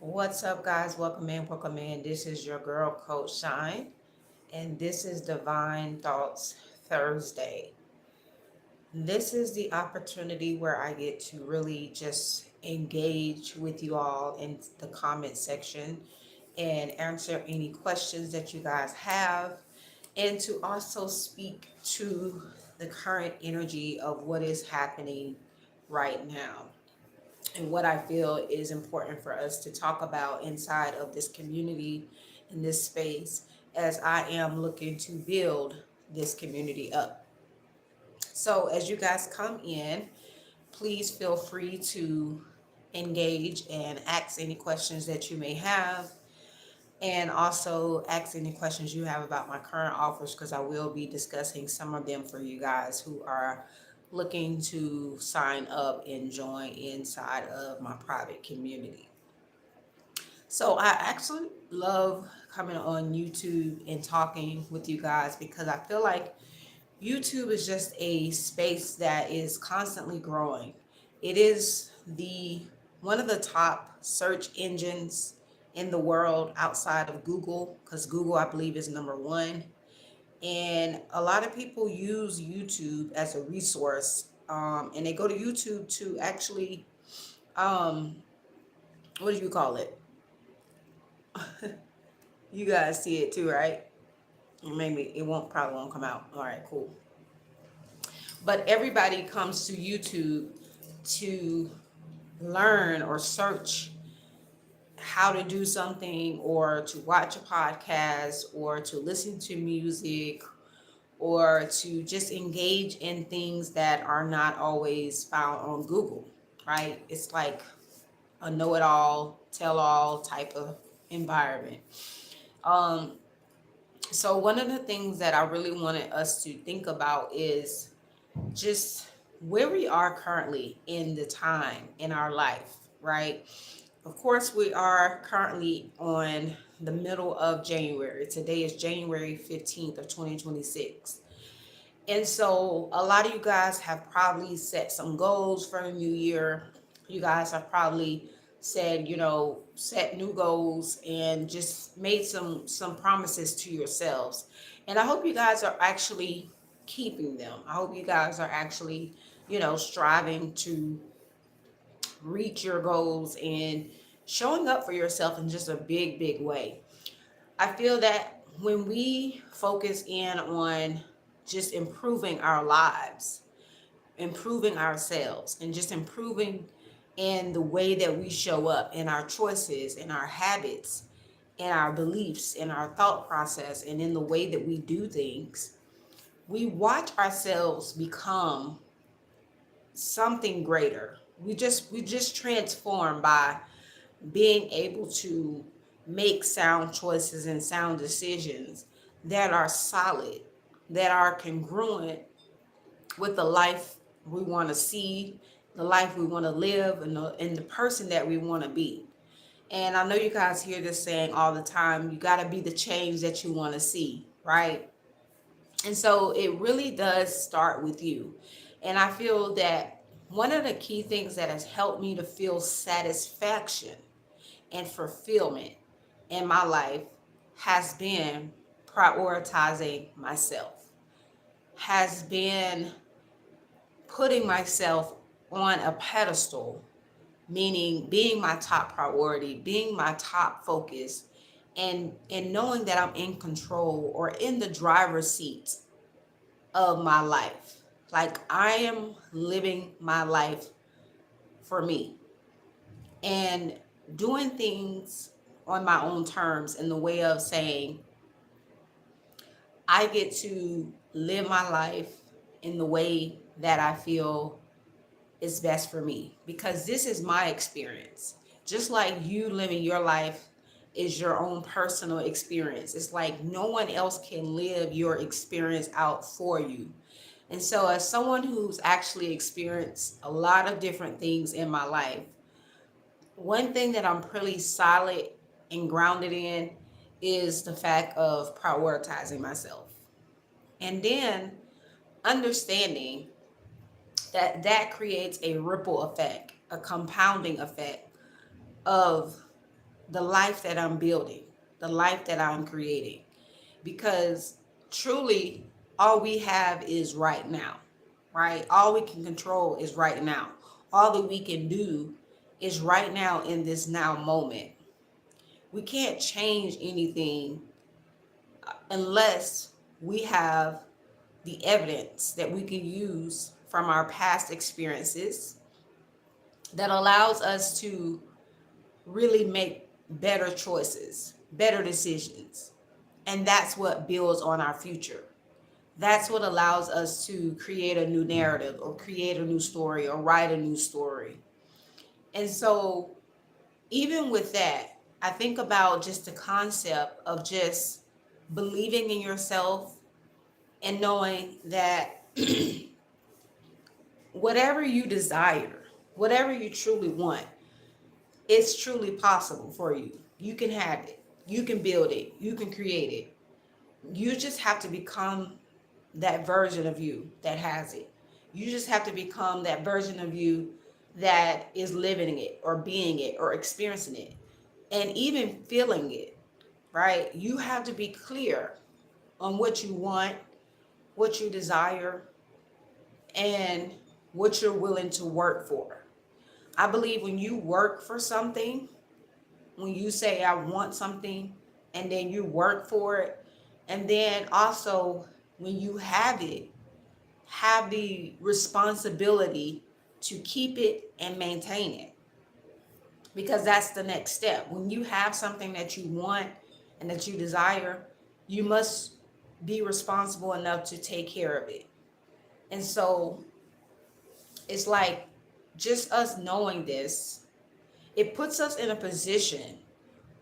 What's up, guys? Welcome in, welcome in. This is your girl, Coach Shine, and this is Divine Thoughts Thursday. This is the opportunity where I get to really just engage with you all in the comment section and answer any questions that you guys have, and to also speak to the current energy of what is happening right now and what I feel is important for us to talk about inside of this community, in this space, as I am looking to build this community up. So, as you guys come in, please feel free to engage and ask any questions that you may have, and also ask any questions you have about my current offers, because I will be discussing some of them for you guys who are looking to sign up and join inside of my private community. So I actually love coming on YouTube and talking with you guys because I feel like YouTube is just a space that is constantly growing. It is the one of the top search engines in the world outside of Google, because Google, I believe, is number one. And a lot of people use YouTube as a resource, and they go to YouTube to actually, um, what do you call it? You guys see it too, right? Maybe it won't, probably won't come out. All right, cool. But everybody comes to YouTube to learn or search how to do something, or to watch a podcast, or to listen to music, or to just engage in things that are not always found on Google, right? It's like a know it all, tell all type of environment. Um, so, one of the things that I really wanted us to think about is just where we are currently in the time in our life, right? Of course, we are currently on the middle of January. Today is January 15th of 2026. And so a lot of you guys have probably set some goals for the new year. You guys have probably said, set new goals and just made some promises to yourselves. And I hope you guys are actually keeping them. I hope you guys are actually, striving to reach your goals and showing up for yourself in just a big, big way. I feel that when we focus in on just improving our lives, improving ourselves, and just improving in the way that we show up, in our choices, in our habits, in our beliefs, in our thought process, and in the way that we do things, we watch ourselves become something greater. We just transform by being able to make sound choices and sound decisions that are solid, that are congruent with the life we want to see, the life we want to live, and the person that we want to be. And I know you guys hear this saying all the time, you got to be the change that you want to see, right? And so it really does start with you. And I feel that one of the key things that has helped me to feel satisfaction and fulfillment in my life has been prioritizing myself, has been putting myself on a pedestal, meaning being my top priority, being my top focus, and knowing that I'm in control or in the driver's seat of my life. Like, I am living my life for me and doing things on my own terms, in the way of saying I get to live my life in the way that I feel is best for me, because this is my experience. Just like you living your life is your own personal experience. It's like no one else can live your experience out for you. And so, as someone who's actually experienced a lot of different things in my life, one thing that I'm pretty solid and grounded in is the fact of prioritizing myself. And then understanding that creates a ripple effect, a compounding effect of the life that I'm building, the life that I'm creating. Because truly, all we have is right now, right? All we can control is right now. All that we can do is right now in this now moment. We can't change anything unless we have the evidence that we can use from our past experiences that allows us to really make better choices, better decisions. And that's what builds on our future. That's what allows us to create a new narrative or create a new story or write a new story. And so, even with that, I think about just the concept of just believing in yourself and knowing that whatever you desire, whatever you truly want, it's truly possible for you. You can have it, you can build it, you can create it. You just have to become that version of you that has it. You just have to become that version of you that is living it or being it or experiencing it and even feeling it, right? You have to be clear on what you want, what you desire, and what you're willing to work for. I believe when you work for something, when you say, I want something, and then you work for it, and then also when you have the responsibility to keep it and maintain it, because that's the next step. When you have something that you want and that you desire, you must be responsible enough to take care of it. And so it's like, just us knowing this, it puts us in a position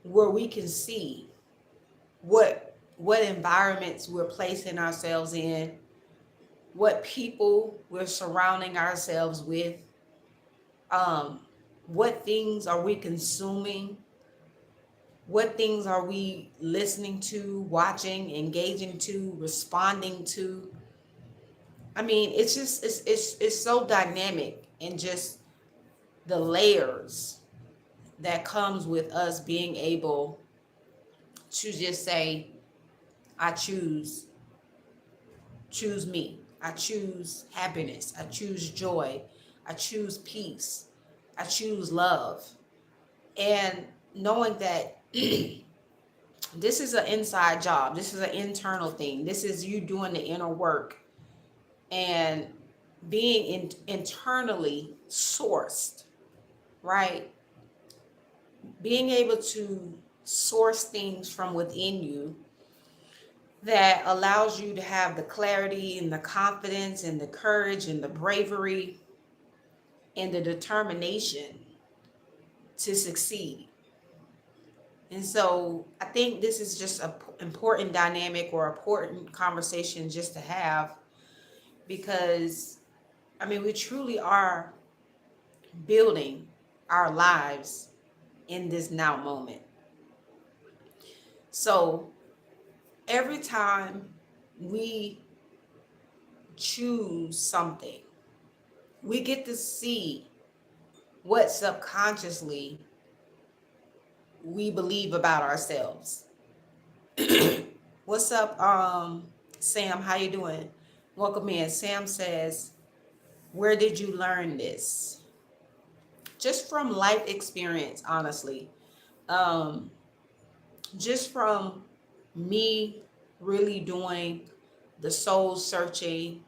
where we can see what environments we're placing ourselves in, what people we're surrounding ourselves with, um, what things are we consuming, what things are we listening to, watching, engaging to, responding to. I mean, it's just it's so dynamic, and just the layers that comes with us being able to just say, I choose me. I choose happiness. I choose joy. I choose peace. I choose love. And knowing that this is an inside job, this is an internal thing, this is you doing the inner work and being internally sourced, right? Being able to source things from within you that allows you to have the clarity and the confidence and the courage and the bravery and the determination to succeed. And so I think this is just an important dynamic or important conversation just to have, because I mean, we truly are building our lives in this now moment. So every time we choose something, we get to see what subconsciously we believe about ourselves. What's up, Sam? How you doing? Welcome in. Sam says, where did you learn this? Just from life experience, honestly. Um, just from me really doing the soul searching,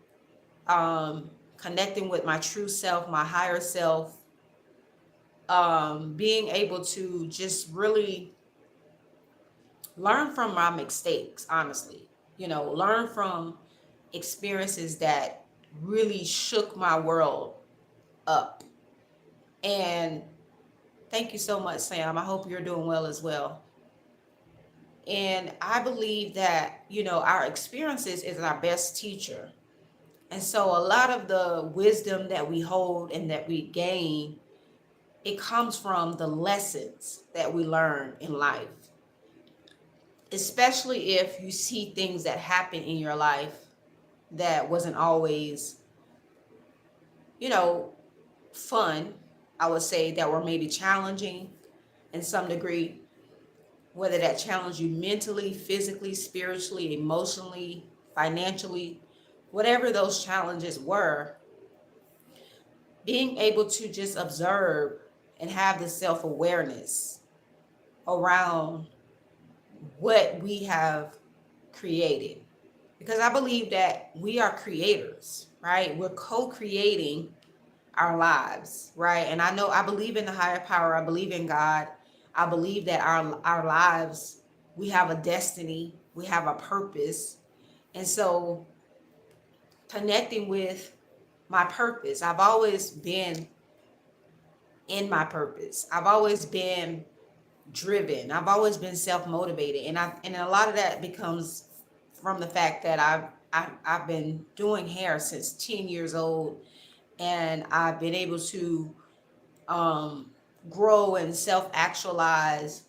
connecting with my true self, my higher self, being able to just really learn from my mistakes, honestly. Learn from experiences that really shook my world up. And thank you so much, Sam. I hope you're doing well as well. And I believe that, our experiences is our best teacher. And so a lot of the wisdom that we hold and that we gain, it comes from the lessons that we learn in life. Especially if you see things that happen in your life that wasn't always, you know, fun, I would say, that were maybe challenging in some degree. whether that challenged you mentally, physically, spiritually, emotionally, financially, whatever those challenges were, being able to just observe and have the self-awareness around what we have created. Because I believe that we are creators, right? We're co-creating our lives, right? And I believe in the higher power. I believe in God. I believe that our lives, we have a destiny, we have a purpose. And so connecting with my purpose, I've always been in my purpose. I've always been driven. I've always been self-motivated. And a lot of that becomes from the fact that I've been doing hair since 10 years old, and I've been able to um, grow and self-actualize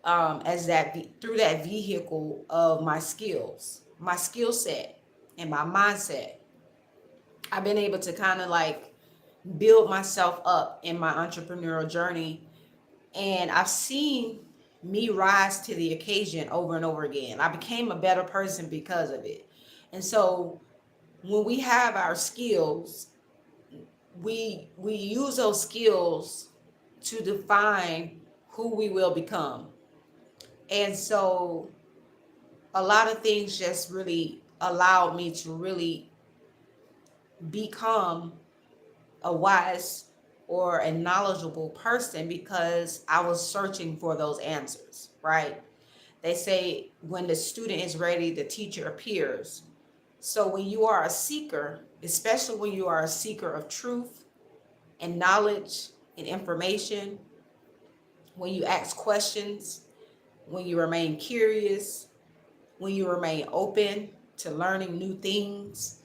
as through that vehicle of my skills, my skill set, and my mindset. I've been able to kind of like build myself up in my entrepreneurial journey, and I've seen me rise to the occasion over and over again. I became a better person because of it. And so when we have our skills, we use those skills to define who we will become. And so a lot of things just really allowed me to really become a wise or a knowledgeable person because I was searching for those answers, right? They say when the student is ready, the teacher appears. So when you are a seeker, especially when you are a seeker of truth and knowledge and information, when you ask questions, when you remain curious, when you remain open to learning new things,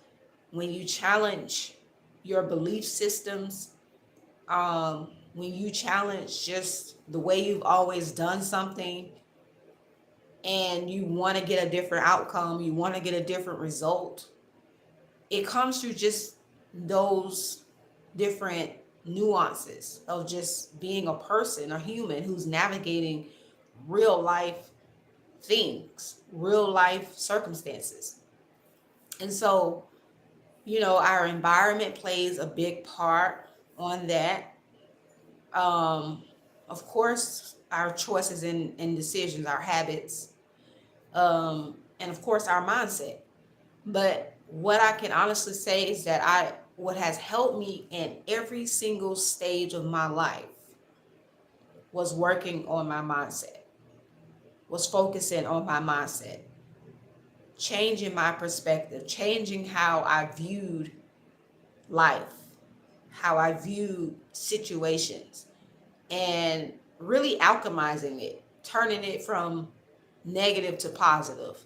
when you challenge your belief systems, when you challenge just the way you've always done something, and you want to get a different outcome, you want to get a different result, it comes through just those different nuances of just being a person, a human who's navigating real life things, real life circumstances. And so, our environment plays a big part on that. Of course, our choices and decisions, our habits, and of course, our mindset. But what I can honestly say is that what has helped me in every single stage of my life was working on my mindset, was focusing on my mindset, changing my perspective, changing how I viewed life, how I viewed situations, and really alchemizing it, turning it from negative to positive.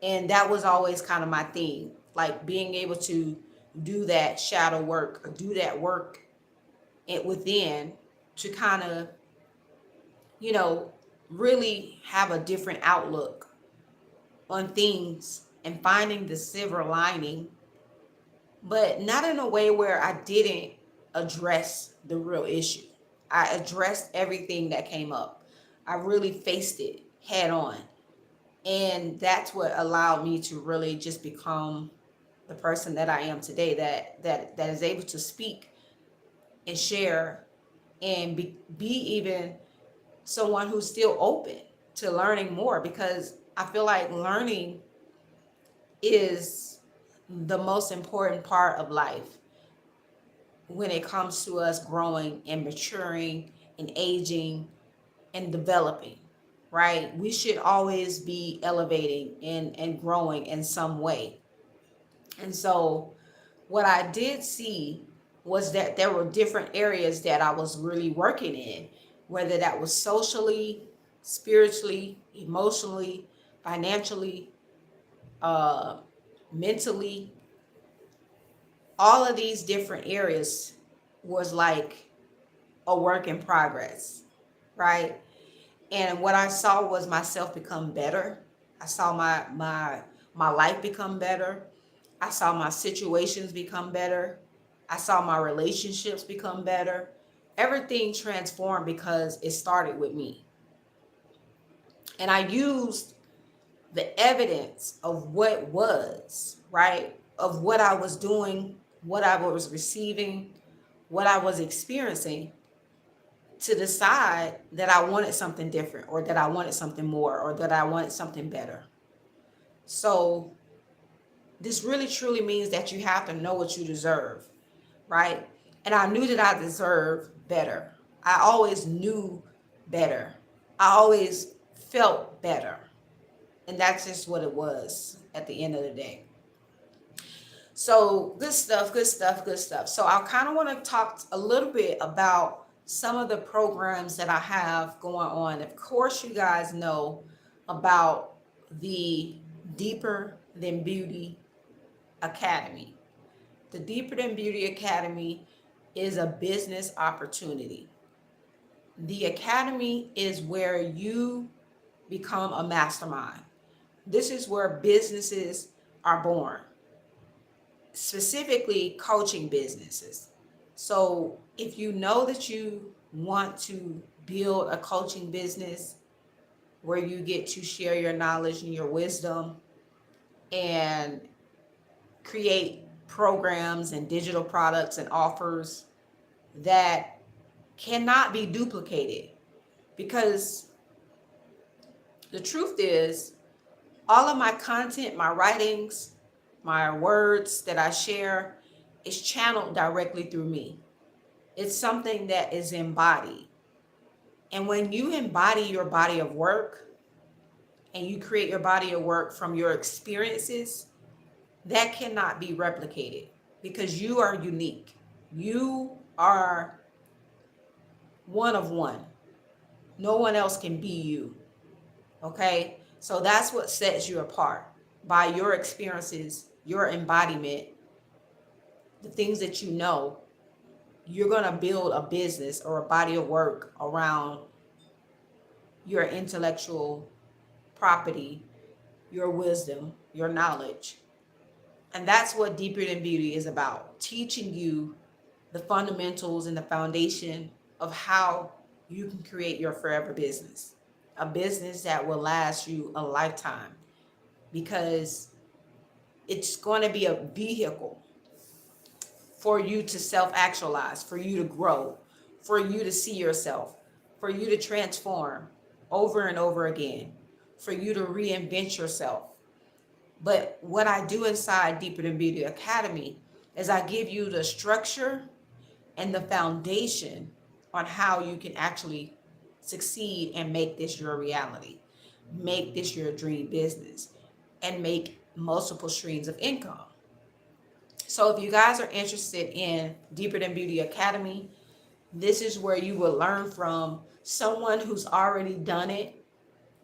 And that was always kind of my theme, like being able to do that shadow work or do that work within to kind of, you know, really have a different outlook on things and finding the silver lining, but not in a way where I didn't address the real issue. I addressed everything that came up. I really faced it head on. And that's what allowed me to really just become the person that I am today, that is able to speak and share and be even someone who's still open to learning more, because I feel like learning is the most important part of life when it comes to us growing and maturing and aging and developing, right? We should always be elevating and growing in some way. And so what I did see was that there were different areas that I was really working in, whether that was socially, spiritually, emotionally, financially, uh, mentally. All of these different areas was like a work in progress, right? And what I saw was myself become better. I saw my life become better. I saw my situations become better. I saw my relationships become better. Everything transformed because it started with me. And I used the evidence of what was, right? Of what I was doing, what I was receiving, what I was experiencing to decide that I wanted something different, or that I wanted something more, or that I wanted something better. So this really truly means that you have to know what you deserve, right? And I knew that I deserved better. I always knew better. I always felt better. And that's just what it was at the end of the day. So good stuff, good stuff, good stuff. So I kind of want to talk a little bit about some of the programs that I have going on. Of course, you guys know about the Deeper Than Beauty Academy. The Deeper Than Beauty Academy is a business opportunity. The academy is where you become a mastermind. This is where businesses are born, specifically coaching businesses. So if you know that you want to build a coaching business where you get to share your knowledge and your wisdom and create programs and digital products and offers that cannot be duplicated, because the truth is, all of my content, my writings, my words that I share is channeled directly through me. It's something that is embodied. And when you embody your body of work and you create your body of work from your experiences, that cannot be replicated, because you are unique. You are one of one. No one else can be you. Okay? So that's what sets you apart, by your experiences, your embodiment, the things that you know. You're going to build a business or a body of work around your intellectual property, your wisdom, your knowledge. And that's what Deeper Than Beauty is about, teaching you the fundamentals and the foundation of how you can create your forever business, a business that will last you a lifetime, because it's going to be a vehicle for you to self-actualize, for you to grow, for you to see yourself, for you to transform over and over again, for you to reinvent yourself. But what I do inside Deeper Than Beauty Academy is I give you the structure and the foundation on how you can actually succeed and make this your reality, make this your dream business, and make multiple streams of income. So if you guys are interested in Deeper Than Beauty Academy, this is where you will learn from someone who's already done it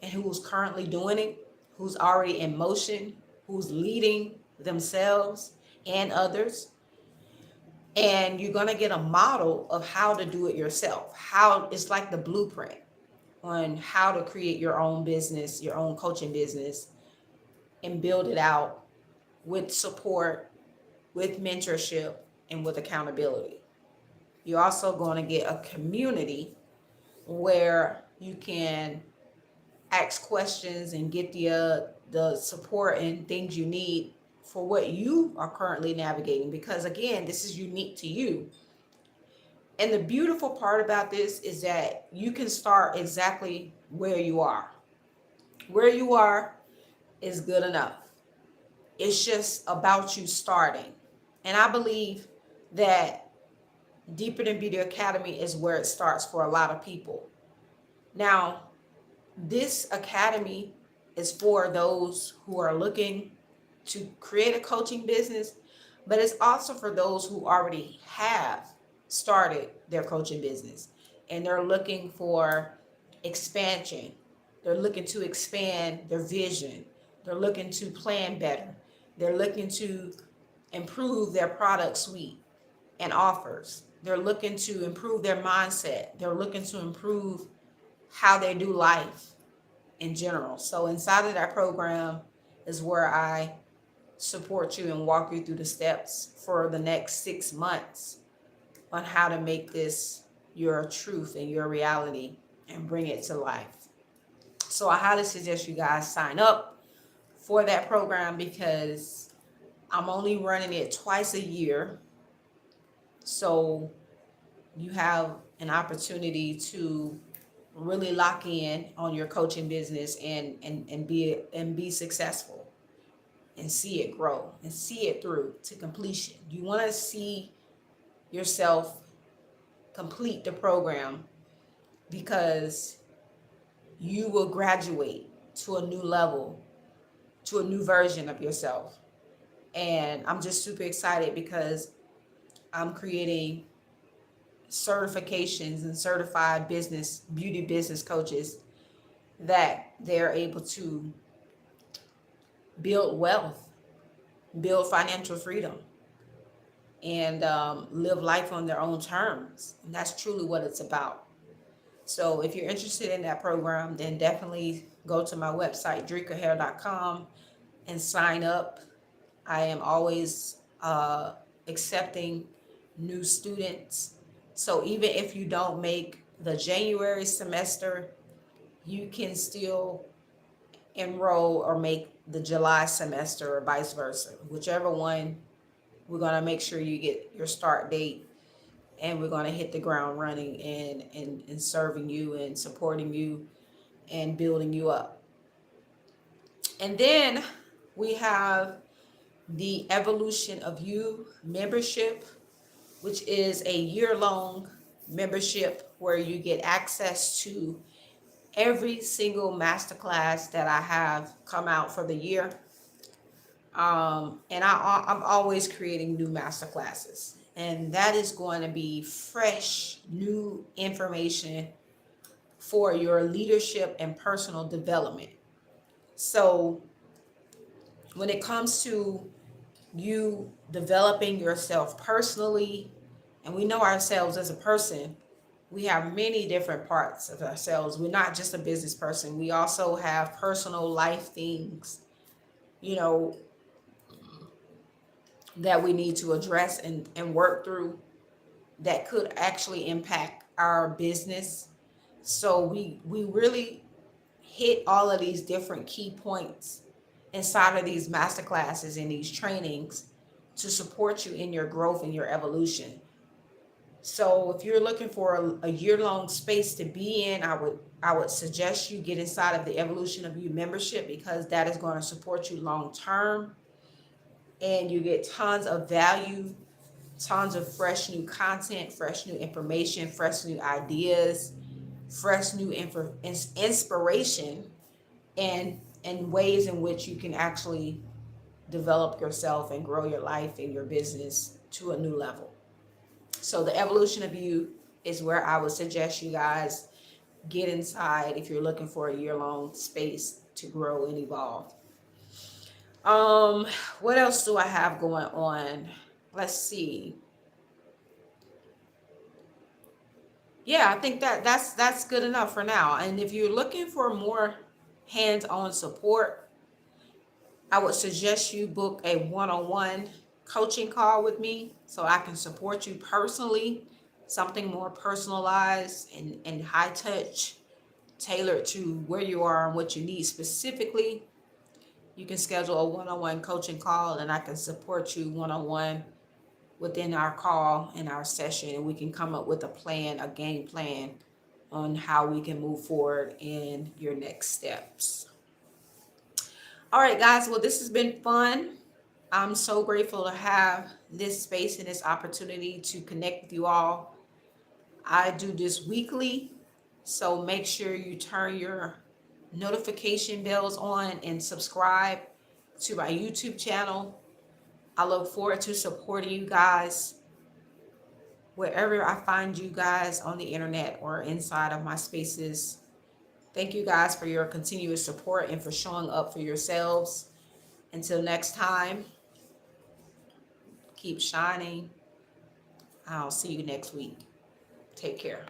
and who's currently doing it, who's already in motion, who's leading themselves and others. And you're going to get a model of how to do it yourself. How it's like the blueprint on how to create your own business, your own coaching business, and build it out with support, with mentorship, and with accountability. You're also going to get a community where you can ask questions and get the support and things you need for what you are currently navigating, because again, this is unique to you. And the beautiful part about this is that you can start exactly where you are. Where you are is good enough. It's just about you starting. And I believe that Deeper Than Beauty Academy is where it starts for a lot of people. Now, this academy is for those who are looking to create a coaching business, but it's also for those who already have started their coaching business and they're looking for expansion. They're looking to expand their vision. They're looking to plan better. They're looking to improve their product suite and offers. They're looking to improve their mindset. They're looking to improve how they do life in general. So inside of that program is where I support you and walk you through the steps for the next 6 months on how to make this your truth and your reality and bring it to life. So I highly suggest you guys sign up for that program because I'm only running it twice a year. So you have an opportunity to really lock in on your coaching business and be successful and see it grow and see it through to completion. You want to see yourself complete the program because you will graduate to a new level, to a new version of yourself. And I'm just super excited because I'm creating certifications and certified beauty business coaches that they're able to build wealth, build financial freedom, and live life on their own terms. And that's truly what it's about. So if you're interested in that program, then definitely go to my website, drikahair.com, and sign up. I am always accepting new students. So even if you don't make the January semester, you can still enroll or make the July semester or vice versa. Whichever one, we're going to make sure you get your start date, and we're going to hit the ground running and serving you and supporting you and building you up. And then we have the Evolution of You membership, which is a year-long membership where you get access to every single masterclass that I have come out for the year. And I'm always creating new masterclasses, and that is going to be fresh, new information for your leadership and personal development. So when it comes to you developing yourself personally, and we know ourselves as a person, we have many different parts of ourselves. We're not just a business person. We also have personal life things, you know, that we need to address and work through that could actually impact our business. So we really hit all of these different key points inside of these master classes and these trainings to support you in your growth and your evolution. So if you're looking for a year-long space to be in, I would suggest you get inside of the Evolution of You membership, because that is going to support you long term, and you get tons of value, tons of fresh new content, fresh new information, fresh new ideas, fresh new inspiration, and ways in which you can actually develop yourself and grow your life and your business to a new level. So the Evolution of You is where I would suggest you guys get inside if you're looking for a year-long space to grow and evolve. What else do I have going on? Let's see. Yeah, I think that's good enough for now. And if you're looking for more hands-on support, I would suggest you book a one-on-one coaching call with me so I can support you personally, something more personalized and high touch, tailored to where you are and what you need specifically. You can schedule a one-on-one coaching call, and I can support you one-on-one within our call and our session, and we can come up with a plan, a game plan on how we can move forward in your next steps. All right, guys. Well, this has been fun. I'm so grateful to have this space and this opportunity to connect with you all. I do this weekly, so make sure you turn your notification bells on and subscribe to my YouTube channel. I look forward to supporting you guys wherever I find you guys on the internet or inside of my spaces. Thank you guys for your continuous support and for showing up for yourselves. Until next time, keep shining. I'll see you next week. Take care.